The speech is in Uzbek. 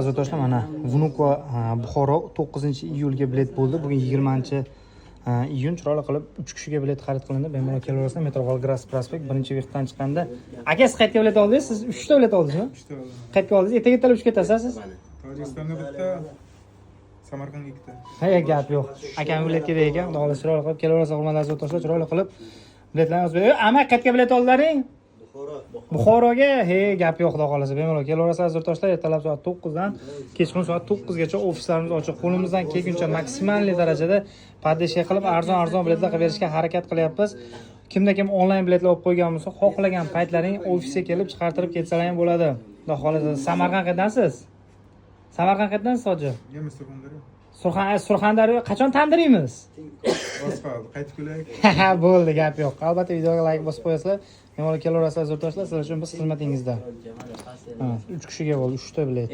Azartoshlar mana Vnukovo Buxoro 9-iyulga bilet bo'ldi. Bugun 20-iyun chiroyli qilib 3 kishiga bilet xarid qilindi. Bemalol kelaverasizlar. Metro Volgograd prospekt 1-viqtdan chiqqanda. Aka siz qayerga bilet oldingiz? Siz 3 ta bilet oldingizmi? 3 ta oldim. Qayerga oldingiz? Ertaga talab uchga ketasiz siz? Tojikistonga bitta, Samarqandga ikkita. Ha, gap yo'q. Akam bilet kerak ekan. Xudo xohlasa chiroyli qilib kelaverasizlar. Hurmatli azartoshlar, chiroyli qilib biletlarni yozib bering. Ama qayerga bilet oldilaring? Buxoroga, gap yo'q, xudo xohlasa. Bemalol kelaverasizlar azartoshlar. Ertalab soat 9 dan kechqurun soat 9 gacha ofislarimiz ochiq. Qo'limizdan kelguncha maksimal darajada padeshga qilib arzon biletlar qilib berishga harakat qilyapmiz. Kimda kim onlayn biletlar olib qo'ygan bo'lsa, xohlagan paytlaring ofisga kelib chiqartirib ketsalar ham bo'ladi. Xudo xohlasa. Samarqand qayerdansiz? Samarqand qayerdansiz, hoji? Yemiz Surxondaryo. Surxondaryo qachon tandirimiz? Bosqoldi, qaytib kelay. Ha, bo'ldi, gap yo'q. Albatta videoga like bosib qo'yasizlar. Bemalol kelaverasizlar azartoshlar. Sizlar uchun biz xizmatingizda. 3 kishiga bo'ldi, 3 ta bilet.